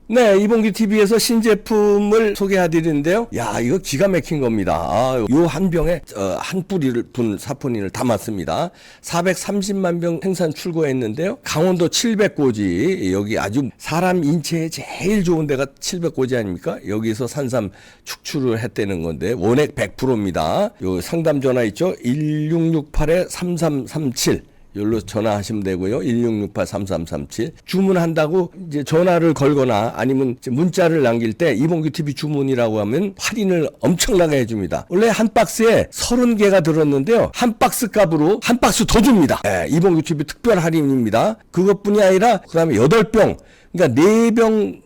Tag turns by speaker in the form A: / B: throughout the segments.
A: 네, 이봉규 TV에서 신제품을 소개해드리는데요. 야, 이거 기가 막힌 겁니다. 요 한 병에 한 뿌리를 분 사포닌을 담았습니다. 430만 병 생산 출고했는데요. 강원도 700고지, 여기 아주 사람 인체에 제일 좋은 데가 700고지 아닙니까? 여기서 산삼 축출을 했다는 건데 원액 100%입니다. 요 상담 전화 있죠? 1668-3337. 여기로 전화하시면 되고요. 1668-3337. 주문한다고 이제 전화를 걸거나 아니면 문자를 남길 때 이봉규 TV 주문이라고 하면 할인을 엄청나게 해줍니다. 원래 한 박스에 30개가 들었는데요. 한 박스 값으로 한 박스 더 줍니다. 네, 이봉규 TV 특별 할인입니다. 그것뿐이 아니라 그다음에 8병, 그러니까 4병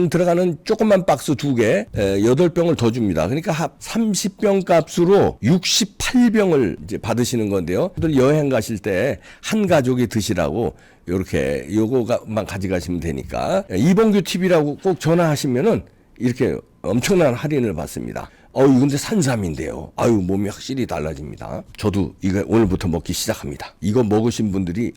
A: 들어가는 조그만 박스 2개, 8병을 더 줍니다. 그러니까 합 30병 값으로 68병을 이제 받으시는 건데요. 여행 가실 때 한 가족이 드시라고 요렇게 요거만 가져가시면 되니까 이봉규 TV라고 꼭 전화하시면은 이렇게 엄청난 할인을 받습니다. 이거 근데 산삼인데요. 몸이 확실히 달라집니다. 저도 이거 오늘부터 먹기 시작합니다. 이거 먹으신 분들이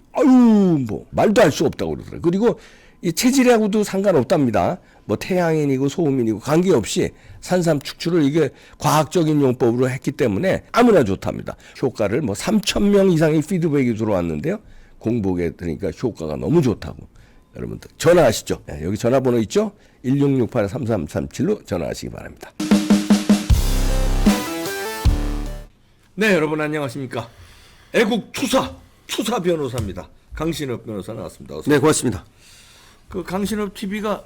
A: 뭐 말도 할 수 없다고 그러더라고요. 그리고 이 체질하고도 상관없답니다. 뭐 태양인이고 소음인이고 관계없이 산삼 축출을 이게 과학적인 용법으로 했기 때문에 아무나 좋답니다. 효과를 뭐 3,000명 이상의 피드백이 들어왔는데요. 공복에 들으니까 효과가 너무 좋다고. 여러분들 전화하시죠. 네, 여기 전화번호 있죠? 1668-3337로 전화하시기 바랍니다. 네, 여러분 안녕하십니까? 애국 투사 변호사입니다. 강신업 변호사 나왔습니다.
B: 네, 고맙습니다.
A: 그 강신업 TV가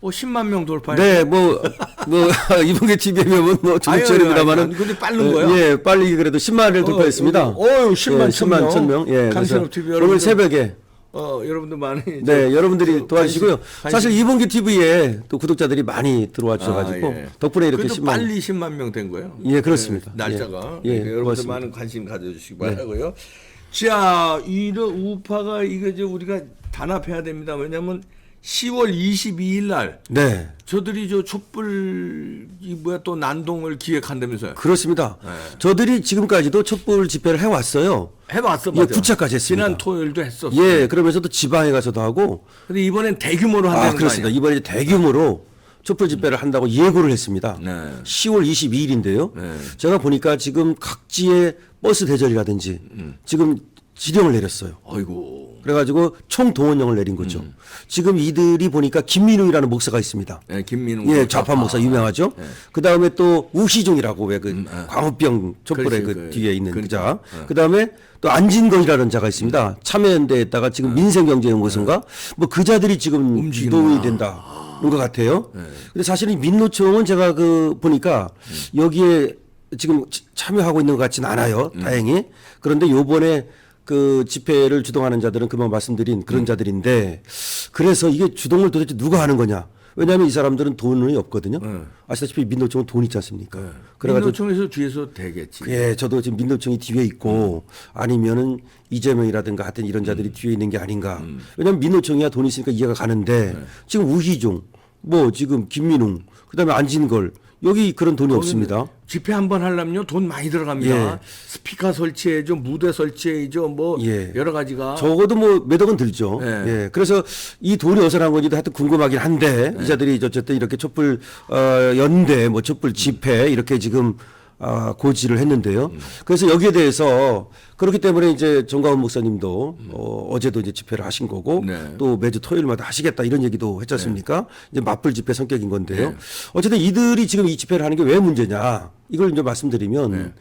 A: 뭐 10만 명 돌파해.
B: 네, 이봉규 TV면 뭐 조금쯤입니다만은.
A: 근데 빠른 거예요?
B: 예, 빨리 그래도 10만을 돌파했습니다.
A: 10만
B: 1000명. 예,
A: 강신업 TV
B: 오늘 새벽에.
A: 여러분들 많이.
B: 네, 여러분들이 도와주시고요. 사실 이봉규 TV에 또 구독자들이 많이 들어와 주셔가지고
A: 예.
B: 덕분에 이렇게 10만.
A: 빨리 10만 명 된 거예요?
B: 예, 그렇습니다.
A: 날짜가.
B: 예,
A: 여러분들
B: 고맙습니다.
A: 많은 관심 가져주시기 바라고요. 자, 이런 우파가 이거 이제 우리가 단합해야 됩니다. 왜냐하면 10월 22일 날
B: 네.
A: 저들이 저 촛불 또 난동을 기획한다면서요?
B: 그렇습니다.
A: 네.
B: 저들이 지금까지도 촛불 집회를 해왔어요.
A: 해봤어,
B: 예,
A: 맞아.
B: 9차까지 했습니다.
A: 지난 토요일도 했었어.
B: 예, 그러면서 또 지방에 가서도 하고.
A: 근데 이번엔 대규모로 한다는 거
B: 그렇습니다.
A: 아니야?
B: 이번에 대규모로 촛불 집회를 한다고 예고를 했습니다.
A: 네.
B: 10월 22일인데요.
A: 네.
B: 제가 보니까 지금 각지의 버스 대절이라든지 지금 지령을 내렸어요.
A: 아이고.
B: 그래가지고 총동원령을 내린 거죠. 지금 이들이 보니까 김민웅이라는 목사가 있습니다.
A: 네, 김민웅.
B: 예, 좌파 목사 유명하죠.
A: 네.
B: 그 다음에 또 우시종이라고 왜 광우병 촛불의
A: 그렇지,
B: 그 뒤에 있는 그
A: 그러니까.
B: 자. 그 다음에 또 안진걸이라는 자가 있습니다. 참여연대에다가 지금 민생경제연구소인가 뭐 그 자들이 지금 주도이 된다. 는 것 같아요. 근데 사실은 민노총은 제가 보니까 여기에 지금 참여하고 있는 것 같지는 않아요. 다행히. 그런데 요번에 그 집회를 주동하는 자들은 금방 말씀드린 그런 자들인데 그래서 이게 주동을 도대체 누가 하는 거냐. 왜냐하면 이 사람들은 돈이 없거든요. 아시다시피 민노총은 돈 있지 않습니까? 그래가지고
A: 민노총에서 뒤에서 되겠지.
B: 예, 저도 지금 민노총이 뒤에 있고 아니면은 이재명이라든가 하여튼 이런 자들이 뒤에 있는 게 아닌가. 왜냐하면 민노총이야 돈이 있으니까 이해가 가는데 지금 우희종, 뭐 지금 김민웅, 그다음에 안진걸 여기 그런 돈이 없습니다.
A: 집회 한번 하려면요 돈 많이 들어갑니다.
B: 예.
A: 스피커 설치해줘, 무대 설치해줘, 뭐
B: 예.
A: 여러 가지가.
B: 적어도 뭐 몇 억은 들죠.
A: 예.
B: 예. 그래서 이 돈이 어디서 난 건지도 하여튼 궁금하긴 한데 이자들이 어쨌든 이렇게 촛불 연대, 뭐 촛불 집회 이렇게 지금 고지를 했는데요. 그래서 여기에 대해서 그렇기 때문에 이제 정가훈 목사님도 어제도 이제 집회를 하신 거고
A: 네.
B: 또 매주 토요일마다 하시겠다 이런 얘기도 했지 않습니까? 이제 맞불 집회 성격인 건데요. 어쨌든 이들이 지금 이 집회를 하는 게 왜 문제냐 이걸 이제 말씀드리면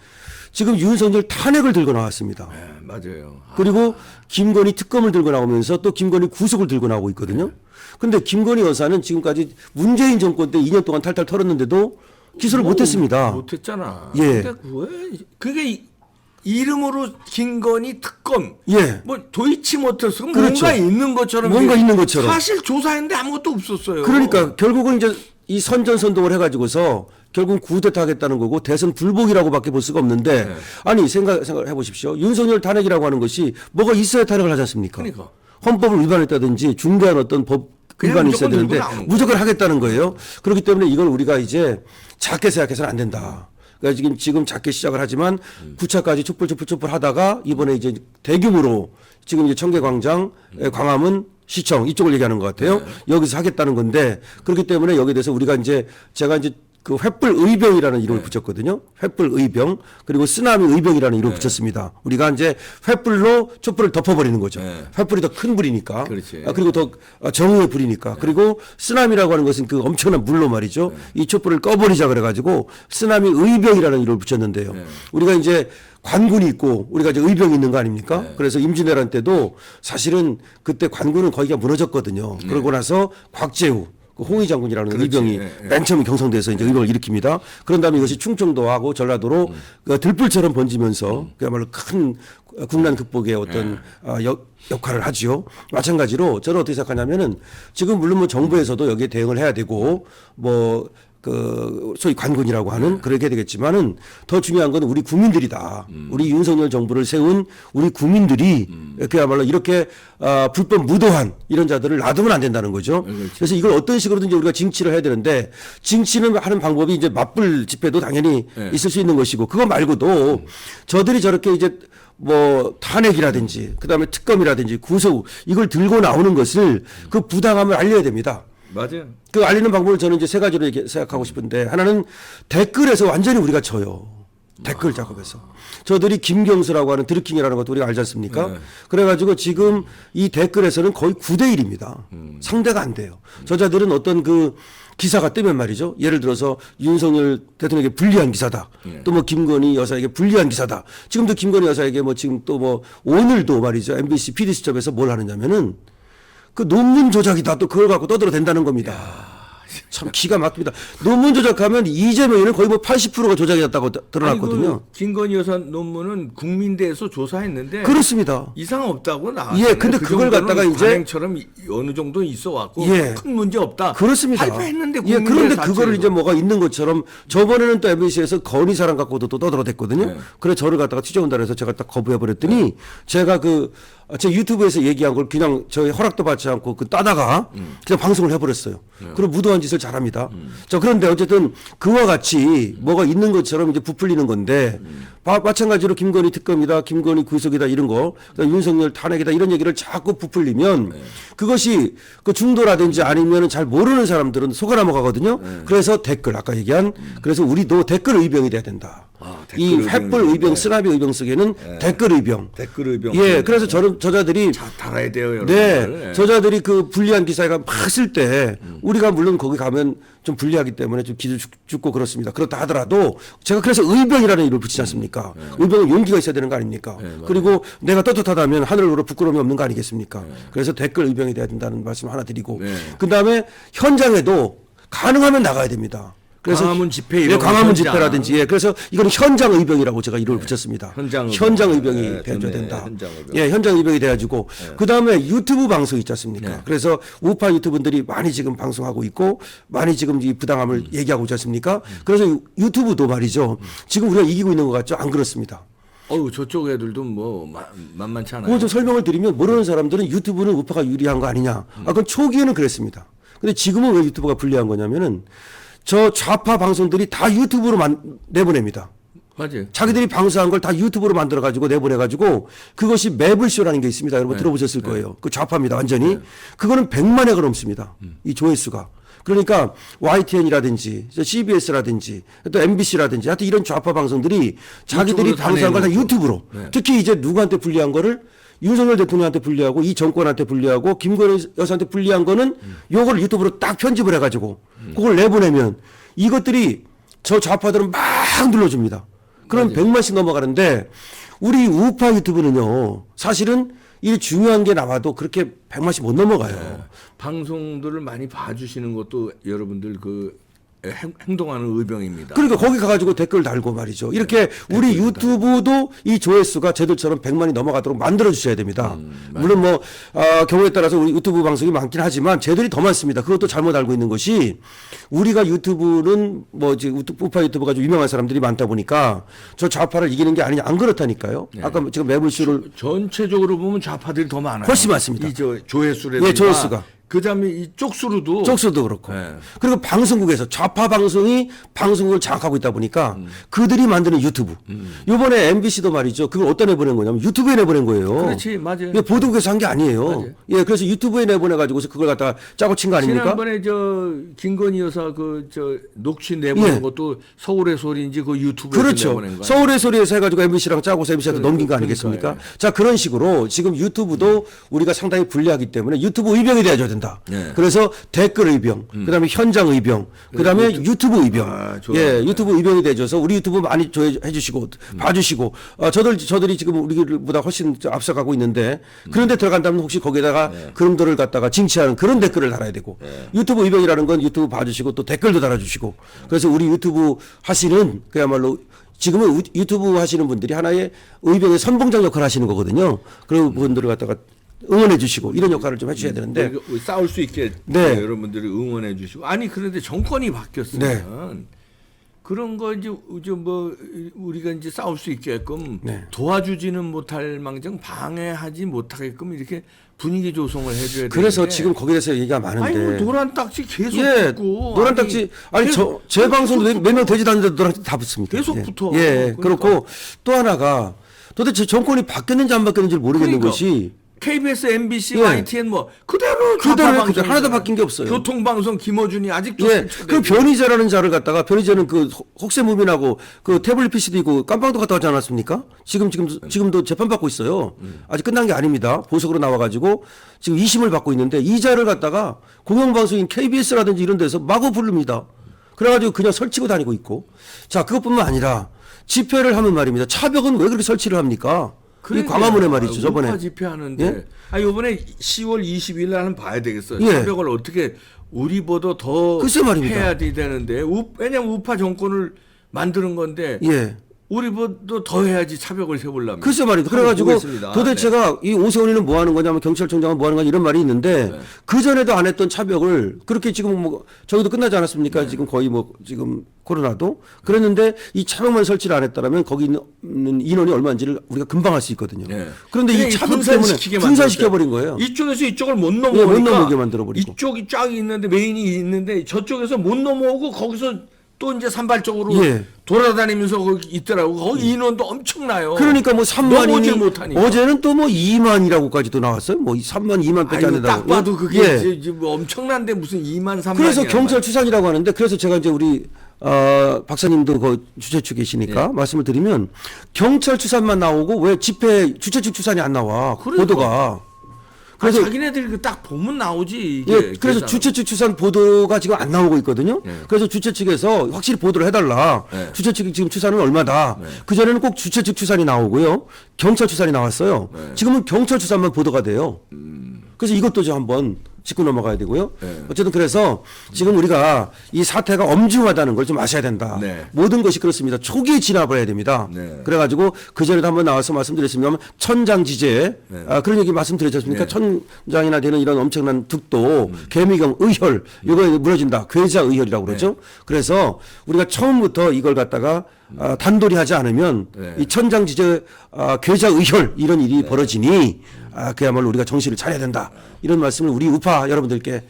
B: 지금 윤석열 탄핵을 들고 나왔습니다.
A: 네, 맞아요.
B: 그리고 김건희 특검을 들고 나오면서 또 김건희 구속을 들고 나오고 있거든요. 근데 김건희 여사는 지금까지 문재인 정권 때 2년 동안 탈탈 털었는데도 기소를 못했습니다.
A: 못했잖아.
B: 예.
A: 근데 왜 그게 이름으로 김건희 특검.
B: 예.
A: 뭐 도이치모터스
B: 그렇죠.
A: 뭔가 있는 것처럼.
B: 뭔가
A: 이게
B: 있는 것처럼.
A: 사실 조사했는데 아무것도 없었어요.
B: 그러니까 결국은 이제 이 선전선동을 해가지고서 결국은 구데타 하겠다는 거고 대선 불복이라고밖에 볼 수가 없는데 아니 생각해 보십시오. 윤석열 탄핵이라고 하는 것이 뭐가 있어야 탄핵을 하지 않습니까?
A: 그러니까.
B: 헌법을 위반했다든지 중대한 어떤 법 위반이 있어야
A: 무조건
B: 되는데
A: 들고 나오는
B: 무조건 하겠다는 거예요. 그렇기 때문에 이걸 우리가 이제 작게 생각해서는 안 된다. 그러니까 지금 작게 시작을 하지만 9차까지 촛불 하다가 이번에 이제 대규모로 지금 이제 청계광장, 광화문 시청 이쪽을 얘기하는 것 같아요. 여기서 하겠다는 건데 그렇기 때문에 여기에 대해서 우리가 이제 제가 이제 그 횃불 의병이라는 이름을 붙였거든요. 횃불 의병 그리고 쓰나미 의병이라는 이름을 붙였습니다. 우리가 이제 횃불로 촛불을 덮어버리는 거죠. 횃불이 더 큰 불이니까.
A: 그렇지.
B: 그리고 더 정의의 불이니까. 그리고 쓰나미라고 하는 것은 그 엄청난 물로 말이죠. 이 촛불을 꺼버리자 그래가지고 쓰나미 의병이라는 이름을 붙였는데요. 우리가 이제 관군이 있고 우리가 이제 의병이 있는 거 아닙니까? 그래서 임진왜란 때도 사실은 그때 관군은 거기가 무너졌거든요. 그러고 나서 곽재우 그 홍위 장군이라는 의병이 맨 처음에 경성대에서 이제 의병을 일으킵니다. 그런 다음에 이것이 충청도하고 전라도로 그 들불처럼 번지면서 그야말로 큰 국난 극복의 어떤 역할을 하지요. 마찬가지로 저는 어떻게 생각하냐면은 지금 물론 뭐 정부에서도 여기에 대응을 해야 되고 뭐 그 소위 관군이라고 하는 그렇게 되겠지만은 더 중요한 건 우리 국민들이다. 우리 윤석열 정부를 세운 우리 국민들이 그야말로 이렇게 불법 무도한 이런 자들을 놔두면 안 된다는 거죠. 그래서 이걸 어떤 식으로든지 우리가 징치를 해야 되는데 징치는 하는 방법이 이제 맞불 집회도 당연히 있을 수 있는 것이고 그거 말고도 저들이 저렇게 이제 뭐 탄핵이라든지 그다음에 특검이라든지 구속 이걸 들고 나오는 것을 그 부당함을 알려야 됩니다.
A: 맞아요.
B: 그 알리는 방법을 저는 이제 세 가지로 생각하고 싶은데 하나는 댓글에서 완전히 우리가 져요. 댓글 작업에서. 저들이 김경수라고 하는 드루킹이라는 것도 우리가 알지 않습니까? 그래가지고 지금 이 댓글에서는 거의 9대 1입니다. 상대가 안 돼요. 저자들은 어떤 그 기사가 뜨면 말이죠. 예를 들어서 윤석열 대통령에게 불리한 기사다. 또 뭐 김건희 여사에게 불리한 기사다. 지금도 김건희 여사에게 뭐 지금 또 뭐 오늘도 말이죠. MBC PD수첩에서 뭘 하느냐면은 그 논문 조작이다. 또 그걸 갖고 떠들어댄다는 겁니다. 참 기가 막힙니다. 논문 조작하면 이재명이는 거의 뭐 80%가 조작이 됐다고 드러났거든요.
A: 아니, 그 김건희 여사 논문은 국민대에서 조사했는데
B: 그렇습니다.
A: 이상 없다고 나.
B: 예, 근데 그걸 갖다가 이제
A: 관행처럼 어느 정도 있어 왔고
B: 예.
A: 큰 문제 없다.
B: 그렇습니다.
A: 발표했는데
B: 예, 그런데 그거를
A: 자체로.
B: 이제 뭐가 있는 것처럼 저번에는 또 MBC에서 건희 사람 갖고도 또 떠들어댔거든요. 그래서 저를 갖다가 취재온다 해서 제가 딱 거부해 버렸더니 제가 제 유튜브에서 얘기한 걸 그냥 저희 허락도 받지 않고 그 따다가 그냥 방송을 해버렸어요. 그럼 무도한 짓을 잘합니다. 자, 그런데 어쨌든 그와 같이 뭐가 있는 것처럼 이제 부풀리는 건데 마찬가지로 김건희 특검이다, 김건희 구속이다 이런 거, 그다음에 윤석열 탄핵이다 이런 얘기를 자꾸 부풀리면 그것이 그 중도라든지 아니면은 잘 모르는 사람들은 속아 넘어가거든요. 그래서 댓글 아까 얘기한 그래서 우리도 댓글 의병이 돼야 된다. 이 횃불 의병, 쓰나미 의병 속에는 댓글 의병.
A: 댓글 의병.
B: 예, 그래서 저자들이
A: 달아야 돼요, 여러분.
B: 네, 저자들이 그 불리한 기사가 막 쓸 때 우리가 물론 거기 가면 좀 불리하기 때문에 좀 기도 죽고 그렇습니다. 그렇다 하더라도 제가 그래서 의병이라는 이름을 붙이지 않습니까? 의병은 용기가 있어야 되는 거 아닙니까? 그리고 내가 떳떳하다면 하늘으로 부끄러움이 없는 거 아니겠습니까? 그래서 댓글 의병이 돼야 된다는 말씀 하나 드리고 그다음에 현장에도 가능하면 나가야 됩니다. 그래서
A: 광화문 집회
B: 예,
A: 이런
B: 광화문
A: 현장.
B: 집회라든지 예, 그래서 이거는 현장 의병이라고 제가 이름을 붙였습니다.
A: 현장
B: 의병이
A: 네,
B: 되어야
A: 좋네.
B: 된다.
A: 현장 의병.
B: 예, 현장 의병이 돼가지고 그다음에 유튜브 방송 있지 않습니까? 그래서 우파 유튜브들이 많이 지금 방송하고 있고 많이 지금 이 부당함을 얘기하고 있지 않습니까? 그래서 유튜브도 말이죠. 지금 우리가 이기고 있는 것 같죠? 안 그렇습니다.
A: 저쪽 애들도 뭐 만만치 않아요.
B: 그걸 좀 설명을 드리면 모르는 사람들은 유튜브는 우파가 유리한 거 아니냐. 그건 초기에는 그랬습니다. 근데 지금은 왜 유튜브가 불리한 거냐면은 저 좌파 방송들이 다 유튜브로 내보냅니다.
A: 맞아요.
B: 자기들이 방송한 걸 다 유튜브로 만들어가지고 내보내가지고 그것이 매블쇼라는 게 있습니다. 여러분 들어보셨을 거예요. 그 좌파입니다. 완전히. 그거는 100만 회가 넘습니다. 이 조회수가. 그러니까 YTN이라든지 CBS라든지 또 MBC라든지 하여튼 이런 좌파 방송들이 자기들이
A: 유튜브로 다
B: 방송한 걸 다
A: 내놓고.
B: 유튜브로. 특히 이제 누구한테 불리한 거를 윤석열 대통령한테 불리하고 이 정권한테 불리하고 김건희 여사한테 불리한 거는 요거를 유튜브로 딱 편집을 해가지고 그걸 내보내면 이것들이 저 좌파들은 막 눌러줍니다. 그럼 100만씩 넘어가는데 우리 우파 유튜브는요 사실은 이 중요한 게 나와도 그렇게 100만씩 못 넘어가요.
A: 방송들을 많이 봐주시는 것도 여러분들 행동하는 의병입니다.
B: 그러니까 거기 가가지고 댓글 달고 말이죠. 이렇게 우리 유튜브도 이 조회수가 쟤들처럼 100만이 넘어가도록 만들어 주셔야 됩니다. 물론 뭐 경우에 따라서 우리 유튜브 방송이 많긴 하지만 쟤들이 더 많습니다. 그것도 잘못 알고 있는 것이 우리가 유튜브는 뭐 지금 우파 유튜브가 좀 유명한 사람들이 많다 보니까 저 좌파를 이기는 게 아니냐 안 그렇다니까요. 아까 지금 매불쇼를
A: 전체적으로 보면 좌파들이 더 많아요.
B: 훨씬 많습니다.
A: 이 조회수라든가
B: 예, 조회수가.
A: 그다음에 이 쪽수로도
B: 쪽수도 그렇고.
A: 네.
B: 그리고 방송국에서 좌파 방송이 방송국을 장악하고 있다 보니까 그들이 만드는 유튜브. 이번에 MBC도 말이죠. 그걸 어디다 내보낸 거냐면 유튜브에 내보낸 거예요.
A: 그렇지, 맞아요.
B: 이게 보도국에서 한 게 아니에요.
A: 맞아요.
B: 예, 그래서 유튜브에 내보내가지고서 그걸 갖다가 짜고 친 거 아닙니까?
A: 지난번에 저 김건희 여사 녹취 내보낸
B: 예.
A: 것도 서울의 소리인지 그 유튜브에
B: 그렇죠.
A: 내보낸 거 아니에요?
B: 서울의 소리에서 해가지고 MBC랑 짜고서 MBC한테 넘긴 거 아니겠습니까?
A: 그러니까요.
B: 자, 그런 식으로 지금 유튜브도 우리가 상당히 불리하기 때문에 유튜브 의병이 돼줘야 된다.
A: 네.
B: 그래서 댓글 의병, 그다음에 현장 의병, 그다음에 유튜브 의병.
A: 아, 좋아요.
B: 예, 유튜브 의병이 돼줘서 우리 유튜브 많이 조회해 주시고 봐주시고 저들이 지금 우리보다 훨씬 앞서가고 있는데 그런데 들어간다면 혹시 거기다가 그놈들을 갖다가 징치하는 그런 댓글을 달아야 되고 유튜브 의병이라는 건 유튜브 봐주시고 또 댓글도 달아주시고 그래서 우리 유튜브 하시는 그야말로 지금은 유튜브 하시는 분들이 하나의 의병의 선봉장 역할을 하시는 거거든요. 그런 분들을 갖다가 응원해 주시고 이런 역할을 좀 해주셔야 되는데
A: 우리가 싸울 수 있게
B: 네.
A: 여러분들이 응원해 주시고 아니 그런데 정권이 바뀌었으면
B: 네.
A: 그런 거 이제 뭐 우리가 이제 싸울 수 있게끔
B: 네.
A: 도와주지는 못할 망정 방해하지 못하게끔 이렇게 분위기 조성을 해줘야 되는데
B: 그래서 지금 거기에 대해서 얘기가 많은데
A: 아니 뭐 노란 딱지 계속
B: 예,
A: 붙고
B: 노란
A: 아니,
B: 딱지 아니
A: 계속
B: 제 방송도 몇 명 되지도 않는데 노란 딱지 다 붙습니다.
A: 계속
B: 예.
A: 붙어.
B: 예,
A: 그러니까.
B: 그렇고 또 하나가 도대체 정권이 바뀌었는지 안 바뀌었는지 모르겠는
A: 그러니까.
B: 것이
A: KBS, MBC,
B: 예.
A: YTN 뭐 그대로
B: 그대로
A: 방송
B: 그대로 하나도 바뀐 게 없어요.
A: 교통방송 김어준이 아직도
B: 예, 그 변희재라는 자를 갖다가 변희재는 그 혹세무민하고 그 태블릿 PC도 있고 깜빵도 갔다 왔지 않았습니까? 지금도 재판 받고 있어요. 아직 끝난 게 아닙니다. 보석으로 나와가지고 지금 2심을 받고 있는데 이 자를 갖다가 공영방송인 KBS라든지 이런 데서 마구 부릅니다. 그래가지고 그냥 설치고 다니고 있고 자 그것뿐만 아니라 집회를 하면 말입니다. 차벽은 왜 그렇게 설치를 합니까? 이 광화문에 말이죠. 저번에
A: 우파 집회하는데
B: 예?
A: 아 이번에 10월 20일 날은 봐야 되겠어요.
B: 예.
A: 차벽을 어떻게 우리보다 더
B: 글쎄 말입니다.
A: 해야 되는데 왜냐면 우파 정권을 만드는 건데
B: 예.
A: 우리보다 더 해야지 차벽을 세우려면.
B: 글쎄 말입니다.
A: 한번
B: 그래가지고
A: 보겠습니다.
B: 도대체가 이 오세훈이는 뭐 하는 거냐면 경찰청장은 뭐 하는 거냐 이런 말이 있는데 그 전에도 안 했던 차벽을 그렇게 지금 뭐 저기도 끝나지 않았습니까? 지금 거의 뭐 지금 코로나도 그랬는데 이 차벽만 설치를 안 했다라면 거기 있는 인원이 얼마인지를 우리가 금방 알 수 있거든요.
A: 네.
B: 그런데 이 차벽 때문에 분산시켜 버린 거예요.
A: 이쪽에서 이쪽을 못
B: 예,
A: 넘어오니까
B: 못 넘어오게 만들어버리고.
A: 이쪽이 쫙 있는데 메인이 있는데 저쪽에서 못 넘어오고 거기서 또 이제 산발적으로
B: 예.
A: 돌아다니면서 거기 있더라고. 거기 인원도 엄청나요.
B: 그러니까 뭐 3만이니
A: 못하니까.
B: 어제는 또 뭐 2만이라고까지도 나왔어요. 뭐 3만 2만밖에 안
A: 아이고,
B: 된다고.
A: 딱 봐도 그게
B: 예.
A: 이제 뭐 엄청난데 무슨 2만 3만.
B: 그래서 경찰 추산이라고 하는데 그래서 제가 이제 우리 박사님도 그 주최 측에 계시니까 말씀을 드리면 경찰 추산만 나오고 왜 집회 주최 측 추산이 안 나와
A: 그러니까.
B: 보도가
A: 그래서 자기네들이 그 딱 보면 나오지. 이게
B: 예, 그래서
A: 계산은.
B: 주최 측 추산 보도가 지금 안 나오고 있거든요. 그래서 주최 측에서 확실히 보도를 해달라.
A: 네.
B: 주최 측이 지금 추산은 얼마다. 그 전에는 꼭 주최 측 추산이 나오고요. 경찰 추산이 나왔어요. 지금은 경찰 추산만 보도가 돼요. 그래서 이것도 좀 한번 짚고 넘어가야 되고요. 어쨌든 그래서 지금 우리가 이 사태가 엄중하다는 걸 좀 아셔야 된다.
A: 네.
B: 모든 것이 그렇습니다. 초기에 진압을 해야 됩니다.
A: 네.
B: 그래가지고 그 전에도 한번 나와서 말씀드렸습니다만 천장지제 그런 얘기 말씀드렸지 않습니까?
A: 네.
B: 천장이나 되는 이런 엄청난 득도 개미경 의혈 이거 무너진다. 괴자 의혈이라고 그러죠. 그래서 우리가 처음부터 이걸 갖다가 단돌이 하지 않으면
A: 네.
B: 이 천장지제 괴자 의혈 이런 일이 벌어지니 그야말로 우리가 정신을 차려야 된다. 이런 말씀을 우리 우파 여러분들께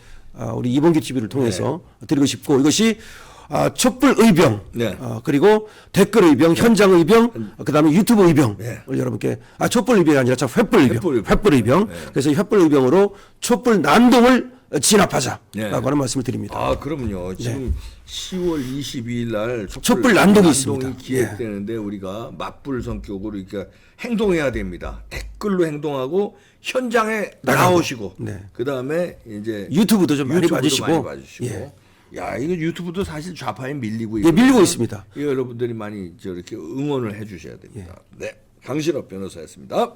B: 우리 이봉규 TV를 통해서 드리고 싶고 이것이 촛불 의병
A: 네.
B: 그리고 댓글 의병, 현장 의병, 그다음에 유튜브 의병 을 여러분께 촛불 의병이 아니라 참 횃불 의병, 횃불 의병. 그래서 이 횃불 의병으로 촛불 난동을 진압하자라고 하는 말씀을 드립니다.
A: 아, 그럼요. 지금 10월 22일 날
B: 촛불 난동이 있습니다.
A: 기획되는데 우리가 맞불 성격으로 이렇게 행동해야 됩니다. 댓글로 행동하고 현장에 나오시고 그다음에 이제
B: 유튜브도 좀 많이
A: 유튜브도
B: 봐주시고.
A: 많이 봐주시고. 야, 이거 유튜브도 사실 좌파에 밀리고
B: 예, 밀리고 있습니다.
A: 이거 여러분들이 많이 저렇게 응원을 해 주셔야 됩니다. 네. 강신업 변호사였습니다.